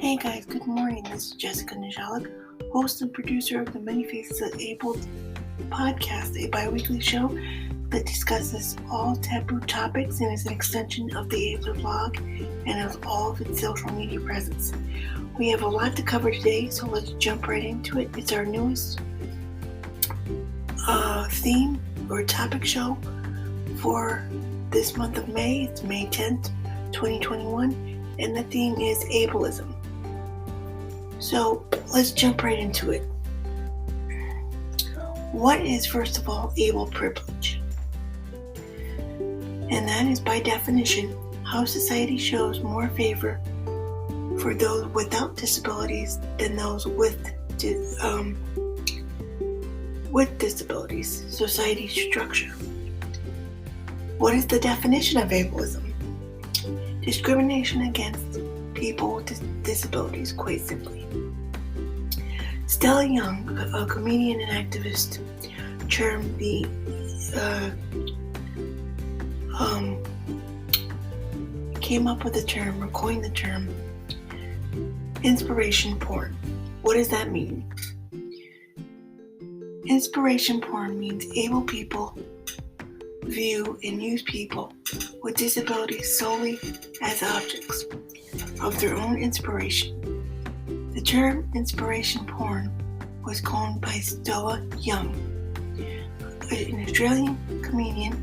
Hey guys, good morning. This is Jessica Niziolek, host and producer of the Many Faces of Abled podcast, a bi-weekly show that discusses all taboo topics and is an extension of the Ableism blog and of all of its social media presence. We have a lot to cover today, so let's jump right into it. It's our newest theme or topic show for this month of May. It's May 10th, 2021, and the theme is Ableism. So let's jump right into it. What is, first of all, able privilege? And that is, by definition, how society shows more favor for those without disabilities than those with disabilities. Society structure. What is the definition of ableism? Discrimination against people with disabilities, quite simply. Stella Young, a comedian and activist, came up with the term, or coined the term, inspiration porn. What does that mean? Inspiration porn means able people view and use people with disabilities solely as objects of their own inspiration. The term inspiration porn was coined by Stella Young, an Australian comedian,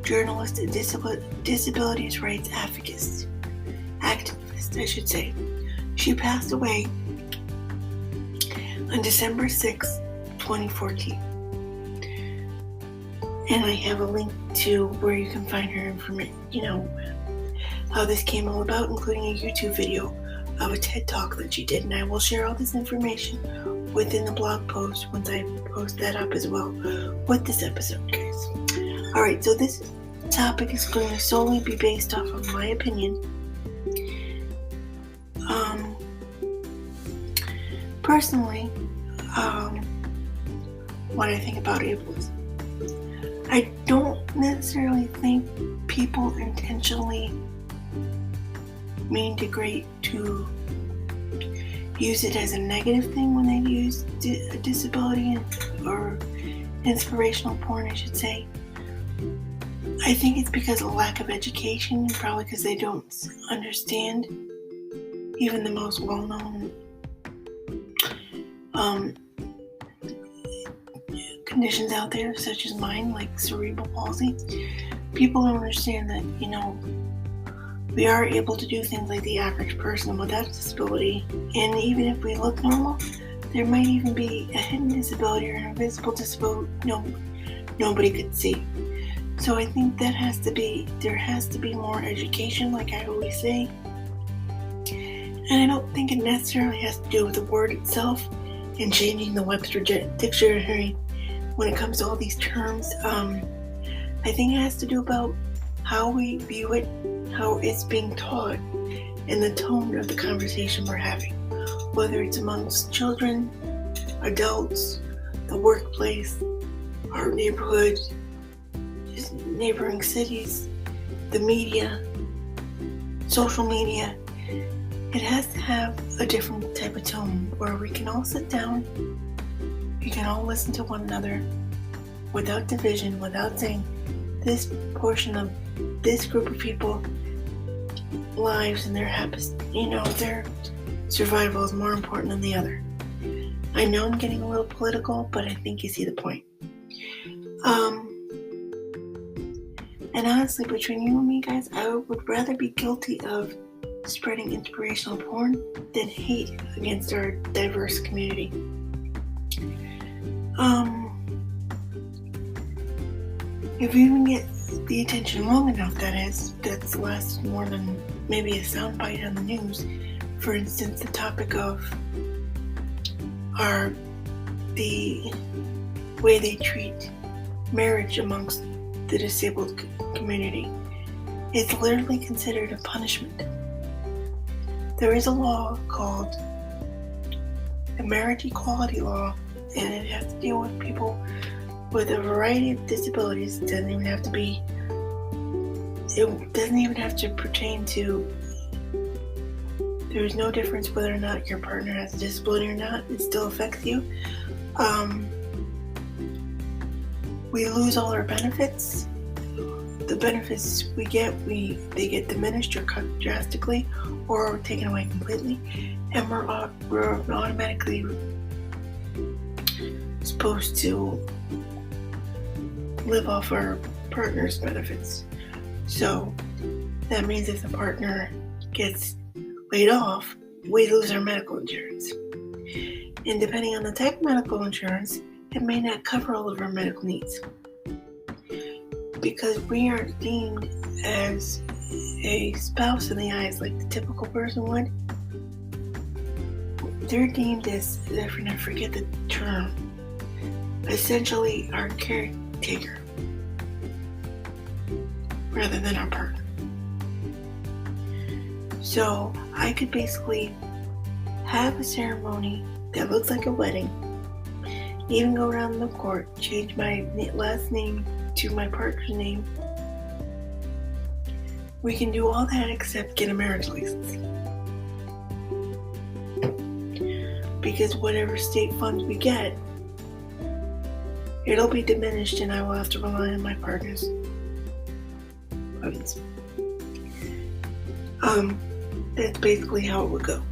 journalist, and disabilities rights activist, I should say. She passed away on December 6, 2014. And I have a link to where you can find her information, how this came all about, including a YouTube video of a TED Talk that she did. And I will share all this information within the blog post once I post that up as well with this episode, guys. Alright, so this topic is going to solely be based off of my opinion. Personally, what I think about ableism. I don't necessarily think people intentionally mean to use it as a negative thing when they use a disability or inspirational porn, I should say. I think it's because of lack of education, and probably because they don't understand even the most well-known conditions out there, such as mine, like cerebral palsy. People don't understand that, we are able to do things like the average person without a disability, and even if we look normal, there might even be a hidden disability or an invisible disability nobody could see. So I think there has to be more education, like I always say. And I don't think it necessarily has to do with the word itself and changing the Webster dictionary when it comes to all these terms. I think it has to do about how we view it, how it's being taught, and the tone of the conversation we're having, whether it's amongst children, adults, the workplace, our neighborhood, just neighboring cities, the media, social media. It has to have a different type of tone where we can all sit down, we can all listen to one another without division, without saying this portion of this group of people lives and their their survival is more important than the other. I know I'm getting a little political, but I think you see the point. And honestly, between you and me, guys, I would rather be guilty of spreading inspirational porn than hate against our diverse community. If we even get the attention long enough, that's lasted more than maybe a soundbite on the news. For instance, the topic of the way they treat marriage amongst the disabled community. It's literally considered a punishment. There is a law called the Marriage Equality Law, and it has to deal with people with a variety of disabilities. It doesn't even have to pertain to There's no difference whether or not your partner has a disability or not. It still affects you. We lose all our benefits. The benefits we get, they get diminished or cut drastically, or taken away completely, and we're automatically supposed to live off our partner's benefits. So that means if the partner gets laid off, we lose our medical insurance. And depending on the type of medical insurance, it may not cover all of our medical needs. Because we aren't deemed as a spouse in the eyes like the typical person would. They're deemed as, I forget the term, essentially our caretaker rather than our partner. So I could basically have a ceremony that looks like a wedding, even go around the court, change my last name to my partner's name. We can do all that except get a marriage license. Because whatever state funds we get, it'll be diminished and I will have to rely on my partner's funds. That's basically how it would go.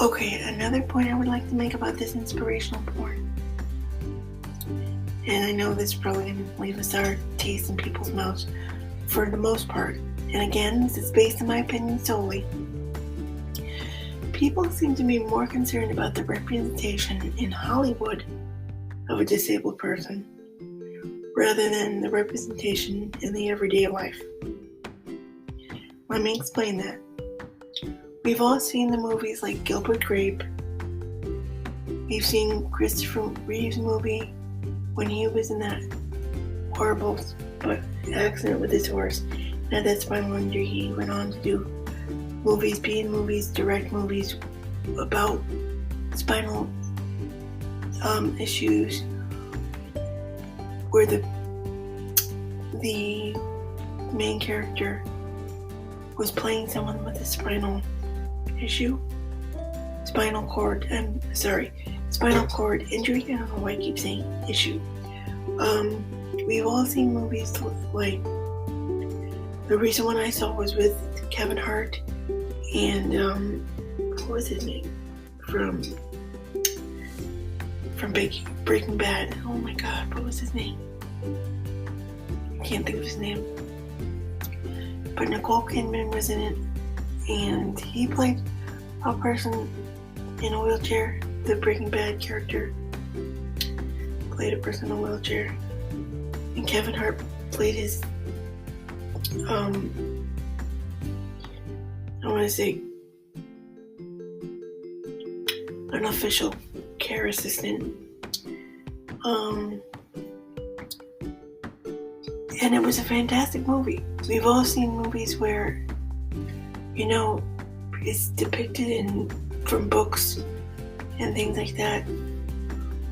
Okay, another point I would like to make about this inspirational porn. And I know this is probably going to leave a sour taste in people's mouths for the most part. And again, this is based on my opinion solely. People seem to be more concerned about the representation in Hollywood of a disabled person rather than the representation in the everyday life. Let me explain that. We've all seen the movies like Gilbert Grape. We've seen Christopher Reeve's movie when he was in that horrible accident with his horse. And at that spinal injury, he went on to do movies, direct movies about spinal issues where the main character was playing someone with a spinal issue. Spinal cord injury. I don't know why I keep saying issue. We've all seen movies like the recent one I saw was with Kevin Hart and what was his name from Breaking Bad. Oh my God, what was his name? I can't think of his name. But Nicole Kidman was in it, and he played a person in a wheelchair. The Breaking Bad character played a person in a wheelchair, and Kevin Hart played his I want to say an official care assistant. And it was a fantastic movie. We've all seen movies where, it's depicted from books and things like that,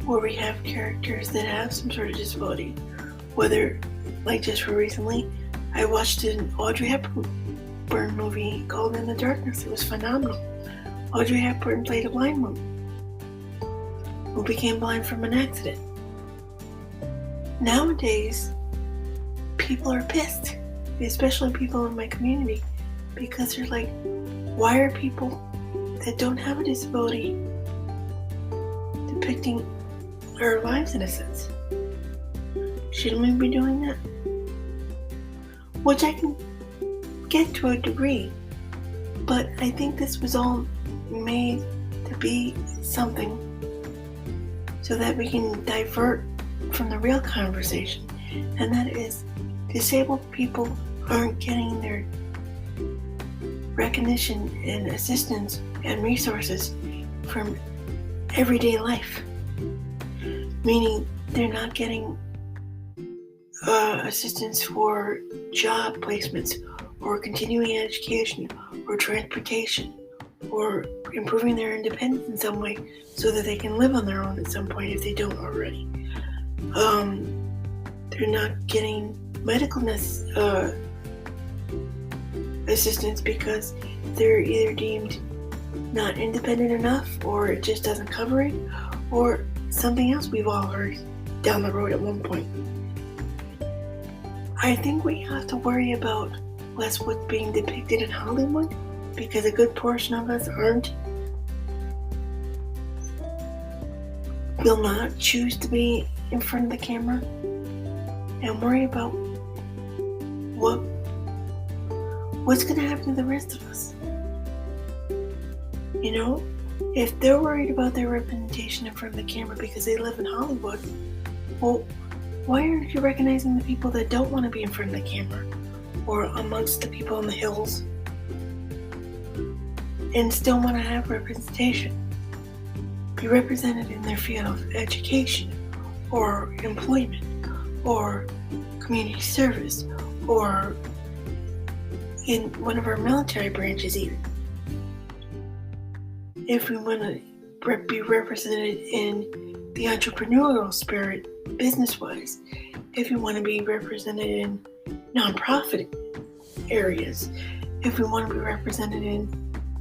where we have characters that have some sort of disability. Whether, like just for recently, I watched an Audrey Hepburn movie called In the Darkness. It was phenomenal. Audrey Hepburn played a blind woman who became blind from an accident. Nowadays, people are pissed, especially people in my community, because they're like, why are people that don't have a disability depicting our lives in a sense? Shouldn't we be doing that? Which I can get to a degree, but I think this was all made to be something so that we can divert from the real conversation, and that is disabled people aren't getting their recognition and assistance and resources from everyday life. Meaning they're not getting assistance for job placements or continuing education or transportation or improving their independence in some way so that they can live on their own at some point if they don't already. They're not getting medical assistance because they're either deemed not independent enough, or it just doesn't cover it, or something else we've all heard down the road at one point. I think we have to worry about less what's being depicted in Hollywood, because a good portion of us will not choose to be in front of the camera, and worry about what's going to happen to the rest of us. You know, if they're worried about their representation in front of the camera because they live in Hollywood, well, why aren't you recognizing the people that don't want to be in front of the camera, or amongst the people in the hills, and still want to have representation? Be represented in their field of education, or employment, or community service, or in one of our military branches even. If we want to be represented in the entrepreneurial spirit, business-wise, if we want to be represented in nonprofit areas, if we want to be represented in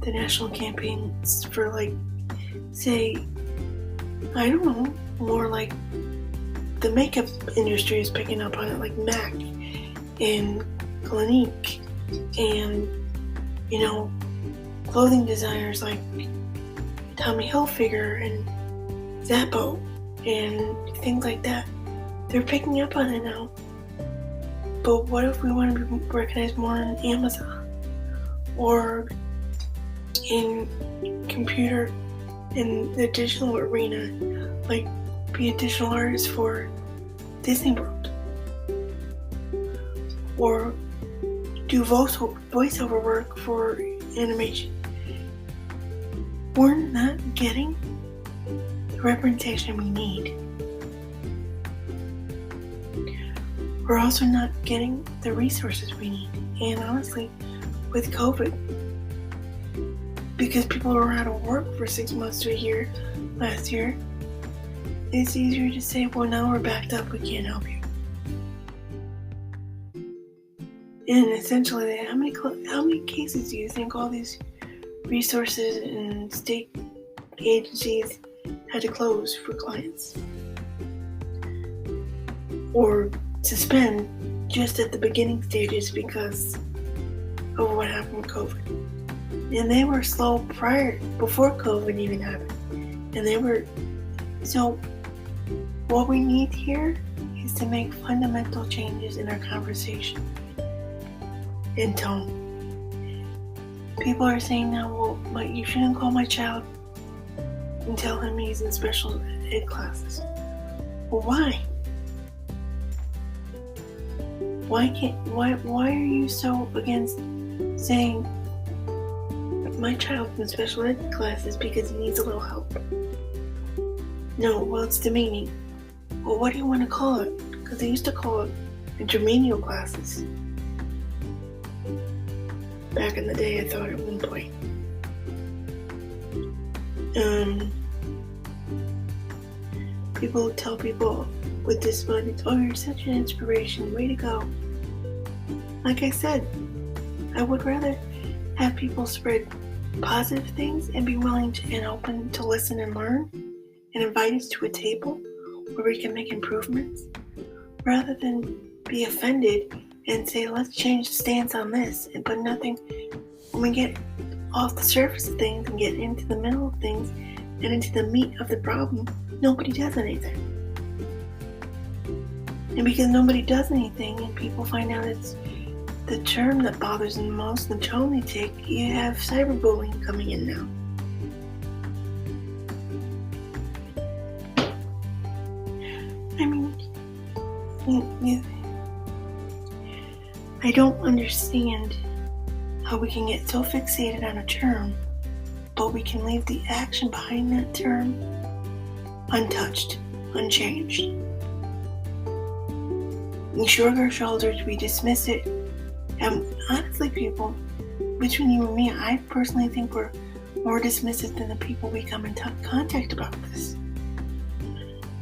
the national campaigns for, like, say, I don't know, more like the makeup industry is picking up on it, like MAC and Clinique, and, you know, clothing designers like Tommy Hilfiger and Zappo and things like that. They're picking up on it now. But what if we want to be recognized more on Amazon, or in computer, in the digital arena, like be a digital artist for Disney World, or do voiceover work for animation? We're not getting the representation we need. We're also not getting the resources we need. And honestly, with COVID, because people were out of work for 6 months to a year last year, it's easier to say, well, now we're backed up, we can't help you. And essentially, how many cases do you think all these resources and state agencies had to close for clients, or suspend just at the beginning stages because of what happened with COVID? And they were slow before COVID even happened. So what we need here is to make fundamental changes in our conversation and tone. People are saying now, well, you shouldn't call my child and tell him he's in special ed classes. Well, why? Why are you so against saying my child's in special ed classes because he needs a little help? No, well, it's demeaning. Well, what do you want to call it? Because they used to call it intermediate classes back in the day, I thought, at one point. People tell people with disabilities, oh, you're such an inspiration, way to go. Like I said, I would rather have people spread positive things and be willing to and open to listen and learn, and invite us to a table where we can make improvements, rather than be offended and say, let's change the stance on this, but nothing. When we get off the surface of things and get into the middle of things and into the meat of the problem, nobody does anything. And because nobody does anything and people find out it's the term that bothers them the most, the tone they take, you have cyberbullying coming in now. I mean, I don't understand how we can get so fixated on a term, but we can leave the action behind that term untouched, unchanged. We shrug our shoulders, we dismiss it, and honestly, people, between you and me, I personally think we're more dismissive than the people we come in contact about this.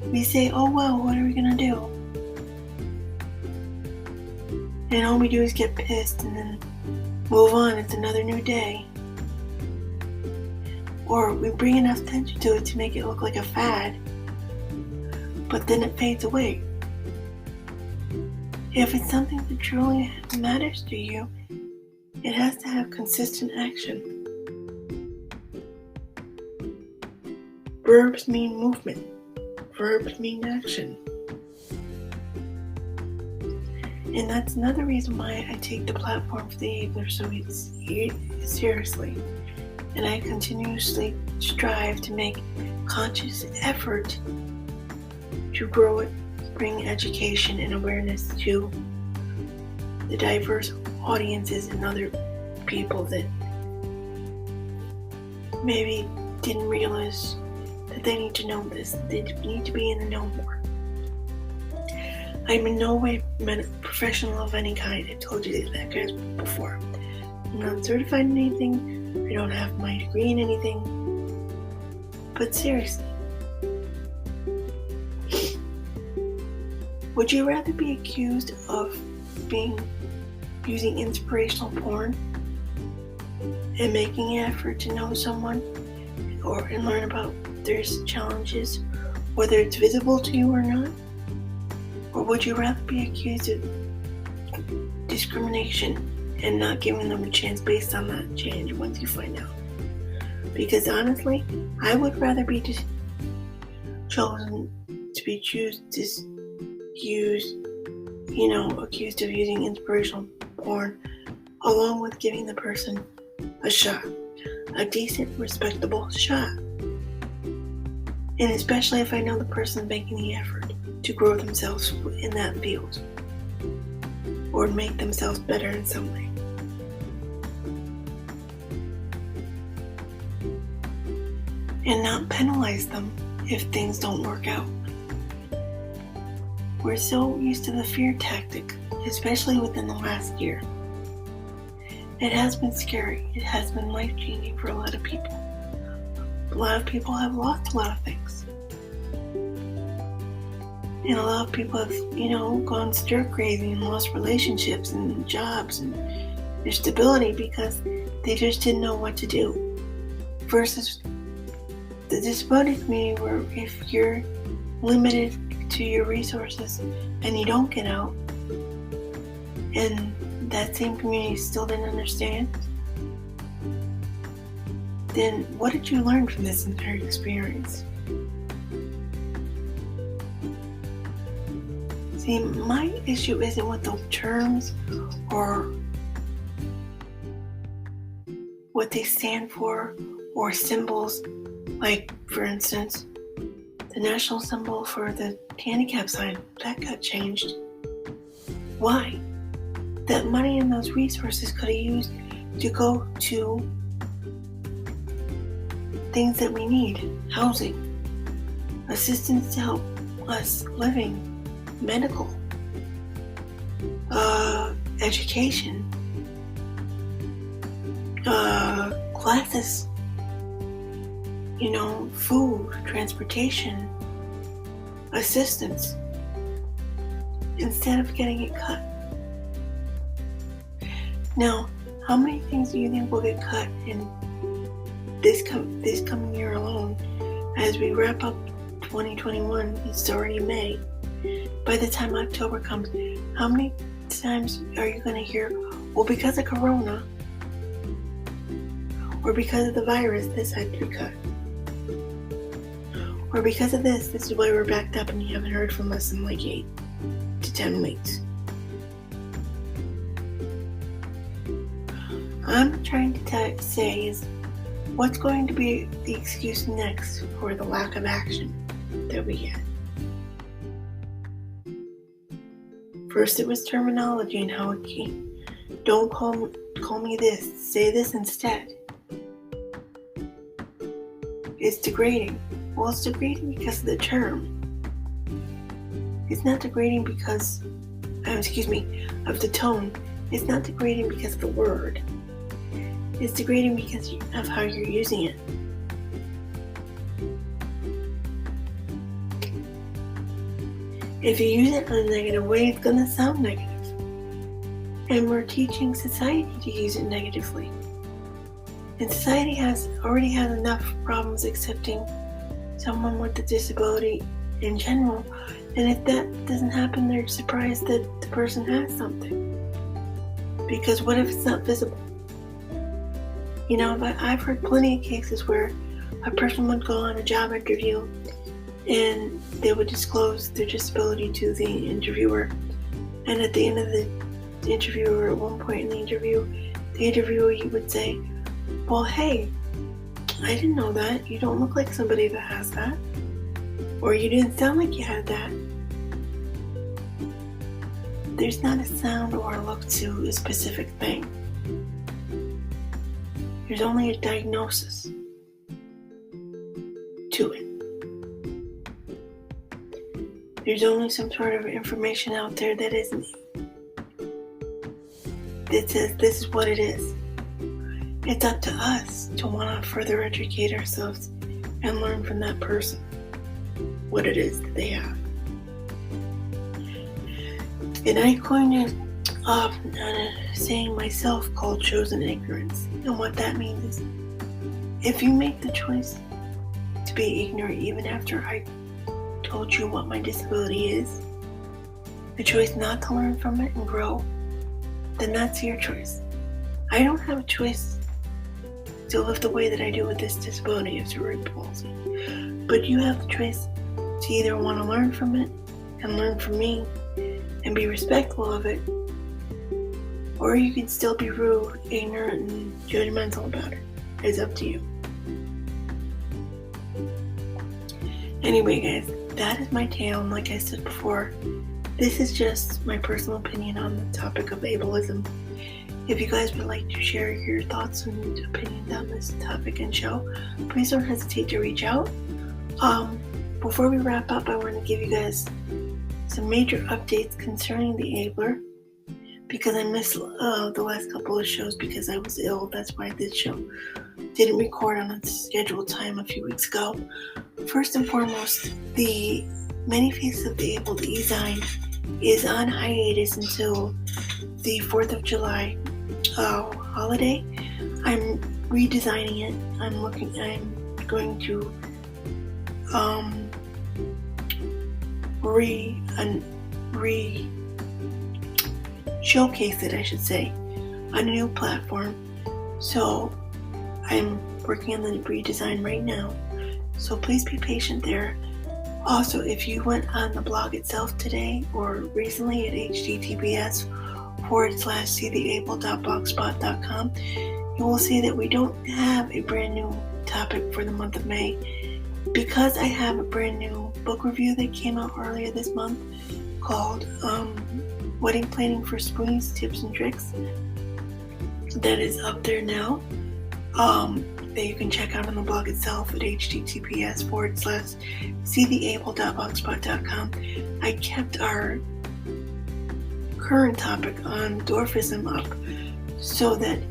We say, oh well, what are we gonna do? And all we do is get pissed and then move on, it's another new day. Or we bring enough attention to it to make it look like a fad, but then it fades away. If it's something that truly matters to you, it has to have consistent action. Verbs mean movement. Verbs mean action. And that's another reason why I take the platform for the Abler so seriously. And I continuously strive to make conscious effort to grow it, bring education and awareness to the diverse audiences and other people that maybe didn't realize that they need to know this. They need to be in the know more. I'm in no way a professional of any kind. I told you that guys before. I'm not certified in anything. I don't have my degree in anything. But seriously, would you rather be accused of using inspirational porn and making an effort to know someone and learn about their challenges, whether it's visible to you or not? Or would you rather be accused of discrimination and not giving them a chance based on that change once you find out? Because honestly, I would rather be chosen to be accused of using inspirational porn, along with giving the person a shot, a decent, respectable shot. And especially if I know the person's making the effort to grow themselves in that field or make themselves better in some way. And not penalize them if things don't work out. We're so used to the fear tactic, especially within the last year. It has been scary. It has been life-changing for a lot of people. A lot of people have lost a lot of things. And a lot of people have, gone stir-crazy and lost relationships and jobs and their stability because they just didn't know what to do. Versus the disability community, where if you're limited to your resources and you don't get out, and that same community still didn't understand, then what did you learn from this entire experience? See, my issue isn't with the terms or what they stand for or symbols, like, for instance, the national symbol for the handicap sign, that got changed. Why? That money and those resources could have used to go to things that we need: housing, assistance to help us living, medical, education, classes, food, transportation, assistance, instead of getting it cut. Now, how many things do you think will get cut in this coming year alone? As we wrap up 2021, it's already May. By the time October comes, how many times are you going to hear, well, because of Corona, or because of the virus, this had to be cut, or because of this is why we're backed up and you haven't heard from us in like 8 to 10 weeks. I'm trying to say is, what's going to be the excuse next for the lack of action that we get? First it was terminology and how it came. Don't call me this, say this instead. It's degrading. Well, it's degrading because of the term. It's not degrading because, of the tone. It's not degrading because of the word. It's degrading because of how you're using it. If you use it in a negative way, it's going to sound negative. And we're teaching society to use it negatively. And society already has enough problems accepting someone with a disability in general. And if that doesn't happen, they're surprised that the person has something. Because what if it's not visible? But I've heard plenty of cases where a person would go on a job interview and they would disclose their disability to the interviewer. And at the end of the interview, or at one point in the interview, the interviewee would say, well, hey, I didn't know that. You don't look like somebody that has that. Or you didn't sound like you had that. There's not a sound or a look to a specific thing. There's only a diagnosis to it. There's only some sort of information out there that says this is what it is. It's up to us to want to further educate ourselves and learn from that person what it is that they have. And I coined a saying myself called chosen ignorance. And what that means is, if you make the choice to be ignorant even after I told you what my disability is, the choice not to learn from it and grow, then that's your choice. I don't have a choice to live the way that I do with this disability of cerebral palsy. But you have the choice to either want to learn from it and learn from me and be respectful of it, or you can still be rude, ignorant, and judgmental about it. It's up to you. Anyway, guys, that is my tale, and like I said before, this is just my personal opinion on the topic of ableism. If you guys would like to share your thoughts and opinions on this topic and show, please don't hesitate to reach out. Before we wrap up, I want to give you guys some major updates concerning the Abler, because I missed the last couple of shows because I was ill. That's why this show didn't record on its scheduled time a few weeks ago. First and foremost, the Many Faces of the Able e-sign is on hiatus until the 4th of July holiday. I'm redesigning it. I'm going to showcase it, I should say, on a new platform. So I'm working on the redesign right now. So please be patient there. Also, if you went on the blog itself today or recently at https://seetheable.blogspot.com, you will see that we don't have a brand new topic for the month of May, because I have a brand new book review that came out earlier this month called Wedding Planning for Spoonies, Tips and Tricks, that is up there now, that you can check out on the blog itself at https://seetheable.blogspot.com. I kept our current topic on dwarfism up so that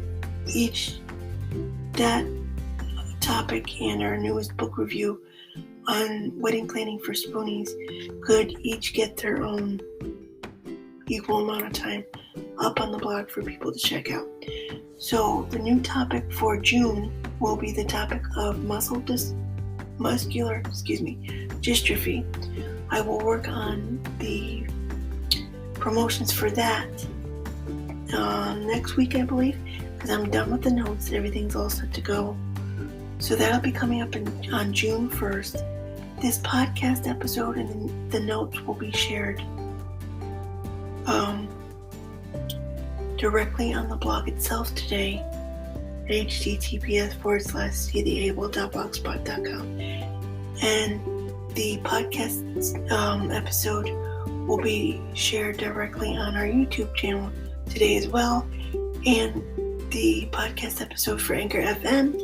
that topic and our newest book review on wedding planning for spoonies could each get their own equal amount of time up on the blog for people to check out. So the new topic for June will be the topic of muscular dystrophy. I will work on the promotions for that next week, I believe, because I'm done with the notes. Everything's all set to go. So that'll be coming up on June 1st. This podcast episode and the notes will be shared directly on the blog itself today at https://seetheable.blogspot.com. And the podcast episode will be shared directly on our YouTube channel today as well. And the podcast episode for Anchor FM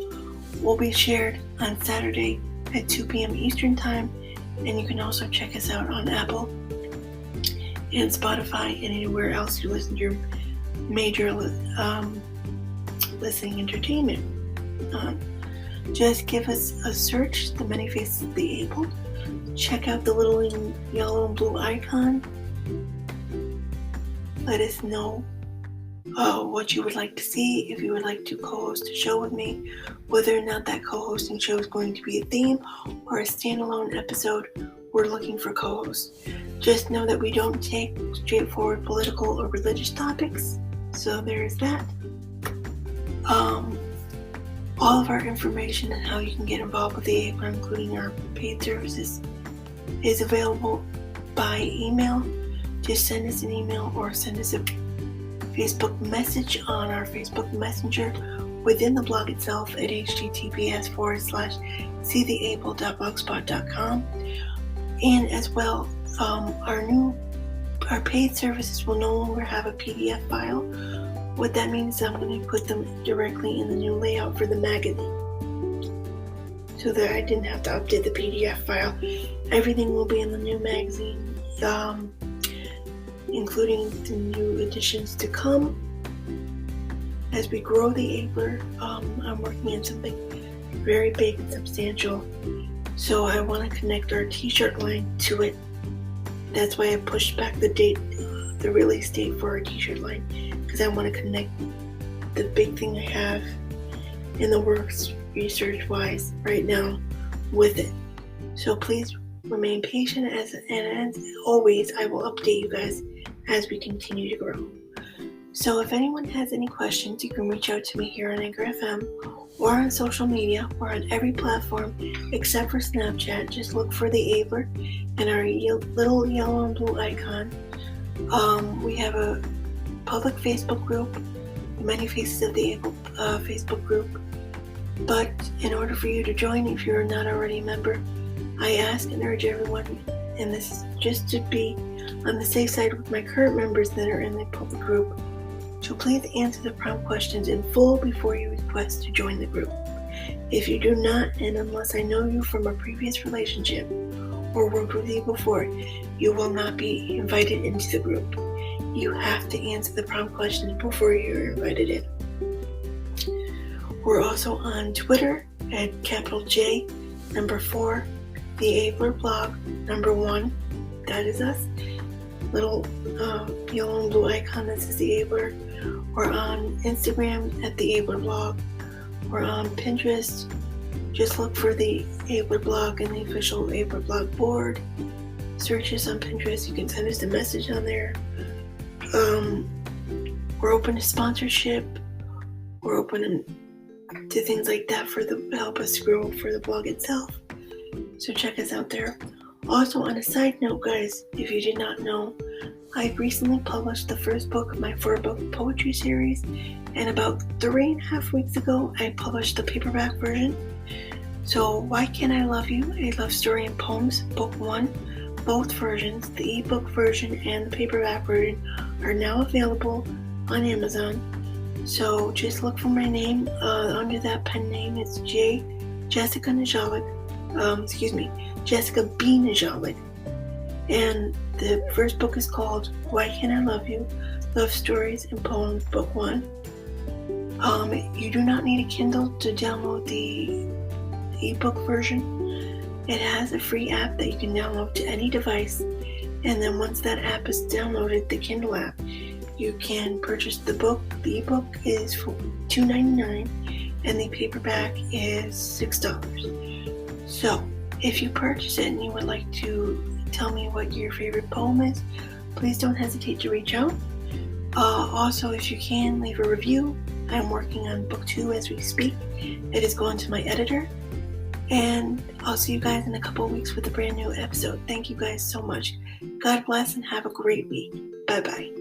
will be shared on Saturday at 2 p.m. Eastern Time. And you can also check us out on Apple and Spotify and anywhere else you listen to your major listening entertainment. Just give us a search, The Many Faces of the Able. Check out the little yellow and blue icon. Let us know what you would like to see, if you would like to co-host a show with me, whether or not that co-hosting show is going to be a theme or a standalone episode. We're looking for co-hosts. Just know that we don't take straightforward political or religious topics, so there's that. All of our information and how you can get involved with the APLR, including our paid services, is available by email. Just send us an email or send us a Facebook message on our Facebook Messenger within the blog itself at https://seetheable.blogspot.com. And as well, our paid services will no longer have a PDF file. What that means is I'm going to put them directly in the new layout for the magazine, so that I didn't have to update the PDF file. Everything will be in the new magazine, including the new editions to come. As we grow the APLR, I'm working on something very big and substantial, so I want to connect our t-shirt line to it. That's why I pushed back the release date for our t-shirt line, because I want to connect the big thing I have in the works research-wise right now with it. So please remain patient, and as always, I will update you guys as we continue to grow. So if anyone has any questions, you can reach out to me here on Anchor FM or on social media. We're on every platform except for Snapchat. Just look for the APLR and our little yellow and blue icon. We have a public Facebook group, the Many Faces of the APLR Facebook group. But in order for you to join, if you're not already a member, I ask and urge everyone, and this is just to be on the safe side with my current members that are in the public group, so please answer the prompt questions in full before you request to join the group. If you do not, and unless I know you from a previous relationship or worked with you before, you will not be invited into the group. You have to answer the prompt questions before you're invited in. We're also on Twitter at J, 4, the APLR blog, 1, that is us. Little yellow and blue icon that says the APLR. We're on Instagram at the APLR blog. We're on Pinterest. Just look for the APLR blog and the official APLR blog board. Search us on Pinterest. You can send us a message on there. We're open to sponsorship. We're open to things like that to help us grow for the blog itself. So check us out there. Also, on a side note, guys, if you did not know, I've recently published the first book of my 4-book poetry series, and about 3.5 weeks ago, I published the paperback version. So, Why Can't I Love You? A Love Story and Poems, Book 1. Both versions, the ebook version and the paperback version, are now available on Amazon. So, just look for my name. Under that pen name, it's Jessica Niziolek. Jessica B. Niziolek. And the first book is called Why Can't I Love You? Love Stories and Poems, Book 1. You do not need a Kindle to download the ebook version. It has a free app that you can download to any device. And then once that app is downloaded, the Kindle app, you can purchase the book. The ebook is for $2.99 and the paperback is $6. So, if you purchase it and you would like to tell me what your favorite poem is, please don't hesitate to reach out. Also, if you can, leave a review. I'm working on book 2 as we speak. It is going to my editor. And I'll see you guys in a couple of weeks with a brand new episode. Thank you guys so much. God bless and have a great week. Bye-bye.